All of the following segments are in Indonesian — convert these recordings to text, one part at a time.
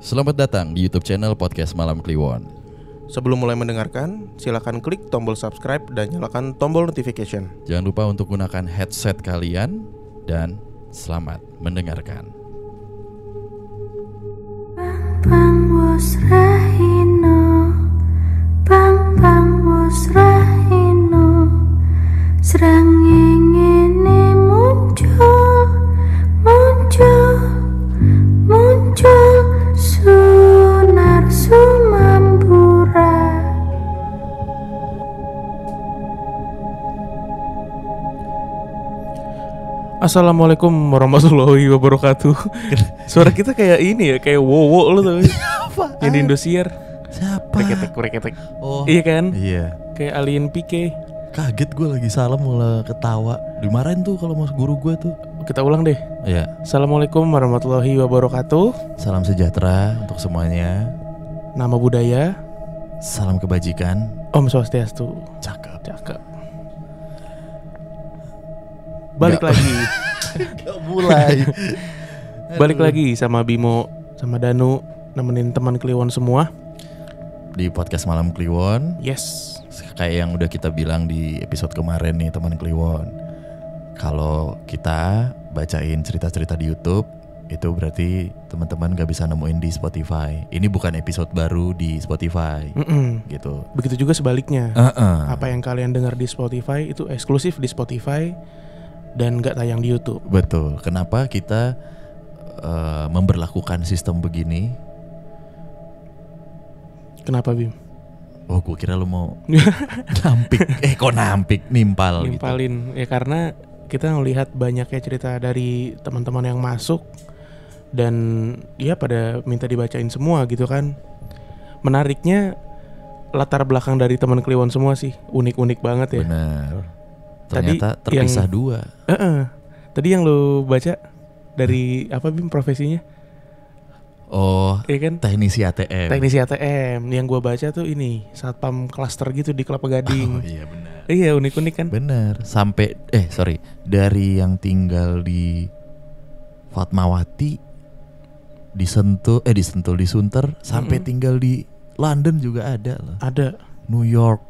Selamat datang di YouTube channel Podcast Malam Kliwon. Sebelum mulai mendengarkan, silakan klik tombol subscribe dan nyalakan tombol notification. Jangan lupa untuk gunakan headset kalian dan selamat mendengarkan. Bang wos rahino, bang wos rahino, serange ngene muncul sunar sumambura. Assalamualaikum warahmatullahi wabarakatuh. Suara kita kayak ini ya, kayak wowo lo tau. Yang di Indosiar. Siapa? Reketek. Oh, Iya kan? iya. Kayak alien PK. Kaget gue lagi salam malah ketawa. Dimarahin tuh kalau mas guru gue tuh. Kita ulang deh. Iya. Assalamualaikum warahmatullahi wabarakatuh. Salam sejahtera untuk semuanya. Nama budaya. Salam kebajikan. Om Swastiastu. Cakep. Balik Nggak. lagi. Mulai. Balik lagi sama Bimo, sama Danu, nemenin teman Kliwon semua. Di podcast Malam Kliwon. Yes. Kayak yang udah kita bilang di episode kemarin nih teman Kliwon. Kalau kita bacain cerita-cerita di YouTube, itu berarti teman-teman gak bisa nemuin di Spotify. Ini bukan episode baru di Spotify. Gitu. Begitu juga sebaliknya. Uh-uh. Apa yang kalian dengar di Spotify itu eksklusif di Spotify dan gak tayang di YouTube. Betul. Kenapa kita memberlakukan sistem begini? Kenapa, Bim? Oh, gue kira lu mau nampik. Kok nampik? Nimpal gitu. Nimpalin. Ya karena kita ngelihat banyaknya cerita dari teman-teman yang masuk dan ya pada minta dibacain semua gitu kan. Menariknya latar belakang dari teman Kliwon semua sih unik-unik banget ya. Benar. Ternyata Tadi terpisah yang- dua. Tadi yang lo baca dari apa, Bim, profesinya? Oh, Iya kan? teknisi ATM. Teknisi ATM. Yang gue baca tuh ini satpam klaster gitu di Kelapa Gading. Oh iya benar. Iya, unik-unik kan? Bener. Sampai dari yang tinggal di Fatmawati di Sunter sampai tinggal di London juga ada loh. Ada. New York,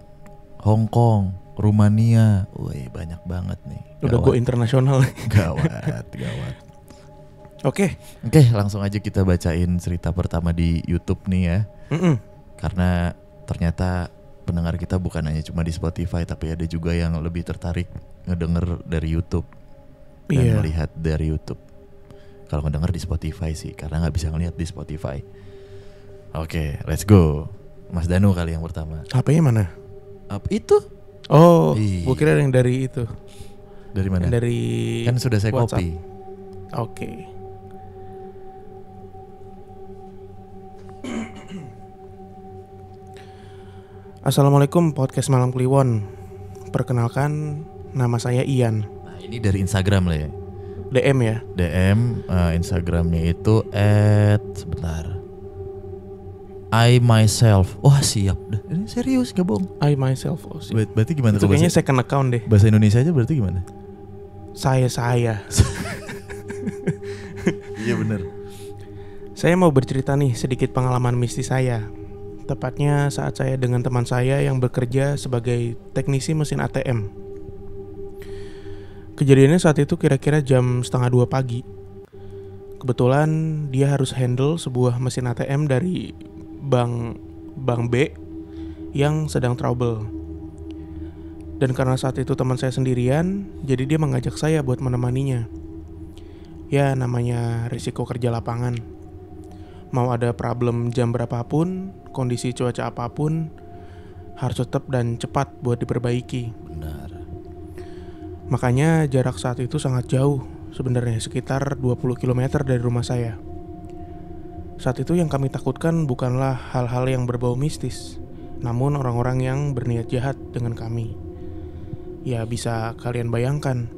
Hong Kong, Rumania. Wih, banyak banget nih. Udah go internasional. Gawat. Oke. Oke, langsung aja kita bacain cerita pertama di YouTube nih ya. Karena ternyata pendengar kita bukan hanya cuma di Spotify, tapi ada juga yang lebih tertarik ngedenger dari YouTube dan Iya. melihat dari YouTube. Kalau ngedenger di Spotify sih, karena nggak bisa ngelihat di Spotify. Oke, let's go. Mas Danu kali yang pertama. HP-nya mana? Apa itu? Oh, Ih. gue kira yang dari itu. Dari mana? Yang dari Kan sudah saya WhatsApp. copy. Oke. Assalamualaikum podcast Malam Kliwon. Perkenalkan, nama saya Ian. Nah, ini dari Instagram lah ya. DM ya. DM Instagramnya itu sebentar. I myself. Wah, siap dah. Ini serius gak bohong. I myself. Oh, sih. Berarti gimana Itu tuh kayaknya bahasa, second account deh. bahasa Indonesia aja berarti gimana? Saya. Iya benar. Saya mau bercerita nih sedikit pengalaman mistis saya. Tepatnya saat saya dengan teman saya yang bekerja sebagai teknisi mesin ATM. Kejadiannya saat itu kira-kira jam 1:30 pagi. Kebetulan dia harus handle sebuah mesin ATM dari bank B yang sedang trouble. Dan karena saat itu teman saya sendirian, jadi dia mengajak saya buat menemaninya. Ya namanya risiko kerja lapangan. Mau ada problem jam berapapun, kondisi cuaca apapun, harus tetap dan cepat buat diperbaiki. Benar. Makanya jarak saat itu sangat jauh, sebenarnya sekitar 20 km dari rumah saya. Saat itu yang kami takutkan bukanlah hal-hal yang berbau mistis, namun orang-orang yang berniat jahat dengan kami. Ya bisa kalian bayangkan,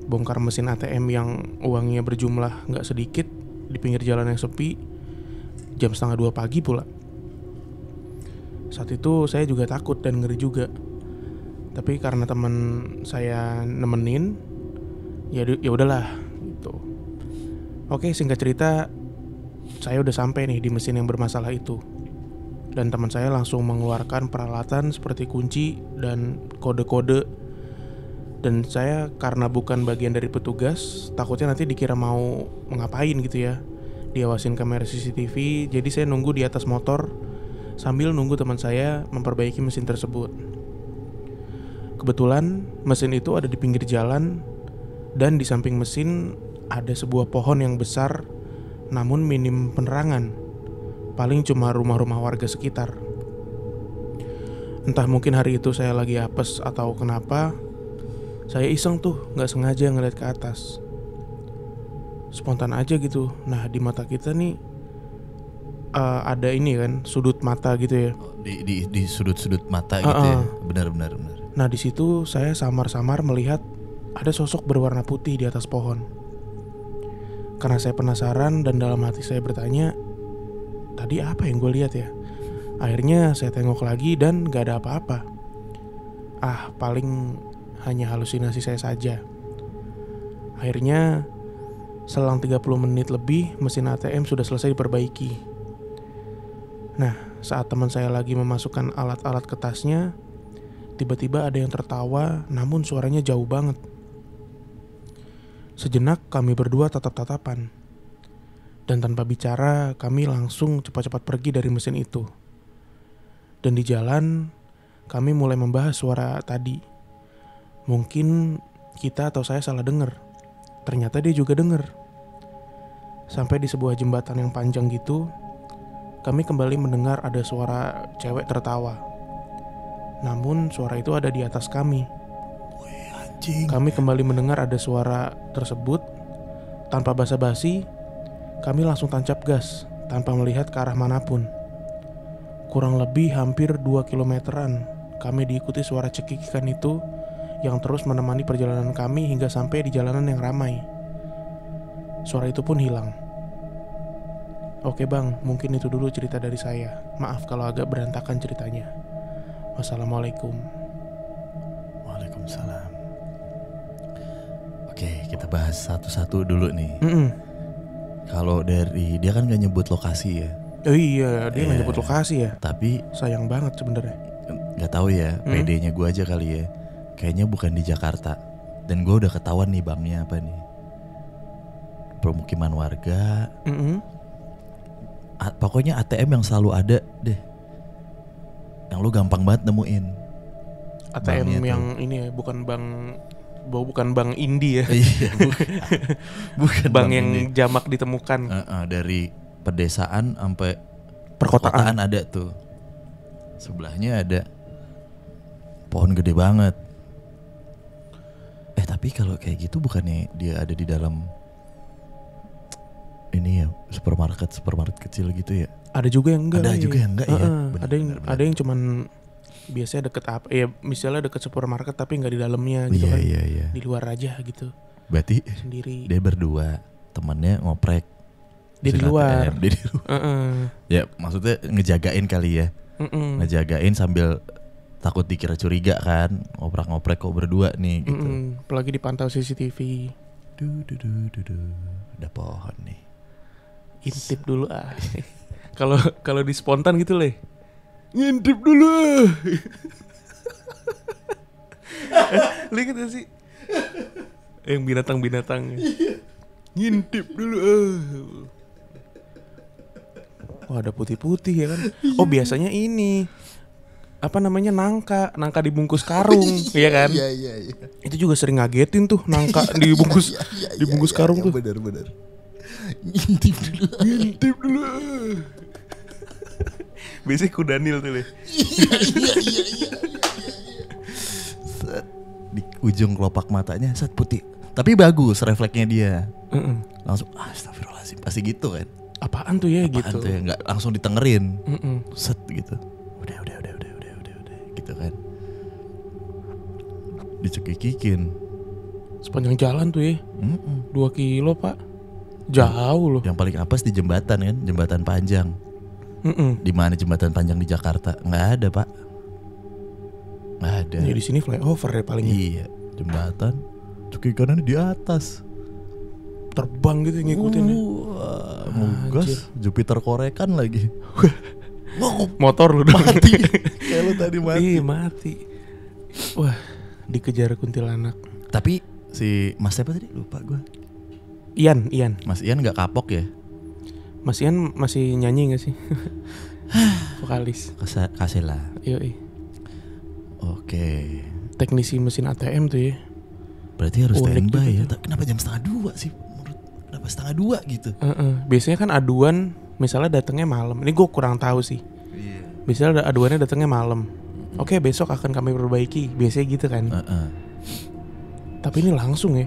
bongkar mesin ATM yang uangnya berjumlah gak sedikit di pinggir jalan yang sepi, jam 1:30 pagi pula. Saat itu saya juga takut dan ngeri juga. Tapi karena teman saya nemenin, ya udahlah gitu. Oke, singkat cerita, saya udah sampai nih di mesin yang bermasalah itu. Dan teman saya langsung mengeluarkan peralatan seperti kunci dan kode-kode. Dan saya karena bukan bagian dari petugas, takutnya nanti dikira mau ngapain gitu ya. Diawasin kamera CCTV, jadi saya nunggu di atas motor sambil nunggu teman saya memperbaiki mesin tersebut. Kebetulan mesin itu ada di pinggir jalan dan di samping mesin ada sebuah pohon yang besar namun minim penerangan. Paling cuma rumah-rumah warga sekitar. Entah mungkin hari itu saya lagi apes atau kenapa, saya iseng tuh gak sengaja ngeliat ke atas. Spontan aja gitu. Nah di mata kita nih ada ini kan, sudut mata gitu ya. Di sudut-sudut mata gitu ya. Benar. Nah di situ saya samar-samar melihat ada sosok berwarna putih di atas pohon. Karena saya penasaran dan dalam hati saya bertanya, tadi apa yang gue lihat ya? Akhirnya saya tengok lagi dan gak ada apa-apa. Paling hanya halusinasi saya saja. Akhirnya selang 30 menit lebih mesin ATM sudah selesai diperbaiki. Nah, saat teman saya lagi memasukkan alat-alat ke tasnya, tiba-tiba ada yang tertawa namun suaranya jauh banget. Sejenak kami berdua tatap-tatapan. Dan tanpa bicara, kami langsung cepat-cepat pergi dari mesin itu. Dan di jalan, kami mulai membahas suara tadi. Mungkin kita atau saya salah dengar. Ternyata dia juga dengar. Sampai di sebuah jembatan yang panjang gitu, kami kembali mendengar ada suara cewek tertawa. Namun suara itu ada di atas kami. Anjing. Kami kembali mendengar ada suara tersebut. Tanpa basa-basi, kami langsung tancap gas tanpa melihat ke arah manapun. Kurang lebih hampir 2 kilometeran kami diikuti suara cekikikan itu yang terus menemani perjalanan kami hingga sampai di jalanan yang ramai. Suara itu pun hilang. Oke bang, mungkin itu dulu cerita dari saya. Maaf kalau agak berantakan ceritanya. Wassalamualaikum. Waalaikumsalam. Oke, kita bahas satu-satu dulu nih. Kalau dari dia kan gak nyebut lokasi ya. Oh iya, dia nggak nyebut lokasi ya. Tapi sayang banget sebenarnya. Nggak tahu ya, PD-nya gue aja kali ya. Kayaknya bukan di Jakarta. Dan gue udah ketahuan nih banknya apa nih. Permukiman warga. Pokoknya ATM yang selalu ada deh. Yang lu gampang banget nemuin. ATM banknya yang tuh. ini ya, bukan bank Indi ya. Iya, bukan Bank yang ini. jamak ditemukan. Dari pedesaan sampai Perkotaan. ada tuh. Sebelahnya ada pohon gede banget. Tapi kalau kayak gitu bukannya dia ada di dalam ini ya, supermarket kecil gitu ya? Ada juga yang enggak. Ada juga yang enggak ya. Bener. Ada yang cuman biasanya deket apa? Ya misalnya deket supermarket tapi nggak di dalamnya gitu kan. Iya. Di luar aja gitu. Berarti Sendiri. dia berdua, temannya ngoprek. Dia di luar. Dia di luar. Ya maksudnya ngejagain kali ya. Ngejagain sambil takut dikira curiga kan. Ngoprek kok berdua nih gitu. Apalagi dipantau CCTV. Ada pohon nih. Intip dulu Kalau di spontan gitu leh. Ngintip dulu Lihat gak sih yang binatang-binatang. Ngintip dulu Oh ada putih-putih ya kan. Oh biasanya ini apa namanya, nangka dibungkus karung. Iya kan. Iya. Itu juga sering ngagetin tuh, nangka dibungkus karung tuh. Bener. Ngintip dulu. Biasanya kudanil tuh leh. Iya. Set, di ujung kelopak matanya set putih. Tapi bagus refleksnya dia. Langsung astagfirullahaladzim. Pasti gitu kan. Apaan tuh ya? Apaan gitu tuh ya, nggak langsung ditengerin. Set gitu. Udah gitu kan. Dicekikikin sepanjang jalan tuh ya. 2 kilo pak. Jauh loh. Yang paling apes di jembatan kan, jembatan panjang. Di mana jembatan panjang di Jakarta? Nggak ada pak. Nggak ada. Ya di sini flyover ya paling. Iya, jembatan. Cekikannya di atas. terbang gitu ngikutin. Wah, mugas, Jupiter korekan lagi. Wow, Motor lu dong. mati. Kayak lu tadi mati. Iya mati. Wah, dikejar kuntilanak. Tapi si Mas siapa tadi? Lupa gue. Ian. Mas Ian nggak kapok ya? Mas Ian masih nyanyi gak sih? Vokalis. Kasih lah. Yoi. Oke. Teknisi mesin ATM tuh ya. Berarti harus Unik standby ya. juga tuh. Kenapa jam 1:30 sih? Kenapa 1:30 gitu? Biasanya kan aduan misalnya datangnya malam. Ini gue kurang tahu sih. Iya. Misalnya aduannya datangnya malam. Oke, besok akan kami perbaiki. Biasanya gitu kan. Tapi ini langsung ya.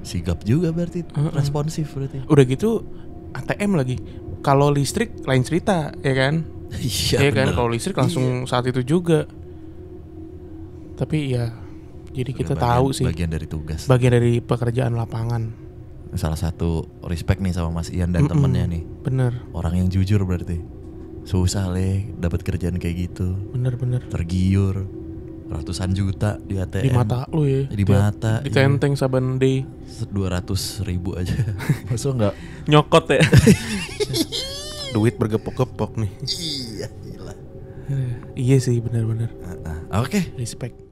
Sigap juga berarti. Responsif berarti. Udah gitu ATM lagi. Kalau listrik lain cerita ya kan. Iya kan, kalau listrik langsung saat itu juga. Tapi ya jadi kita tahu sih. Bagian dari tugas. Bagian dari pekerjaan lapangan. Salah satu respect nih sama Mas Ian dan temennya nih. Bener. Orang yang jujur berarti. Susah dapat kerjaan kayak gitu. Bener. Tergiur. Ratusan juta di ATM. Di mata lu ya. Di mata. Ditenteng saban day. 200.000 aja. Masa enggak Nyokot ya. Duit bergepok-gepok nih. Iya, gila. Iya sih benar-benar. Oke. Respect.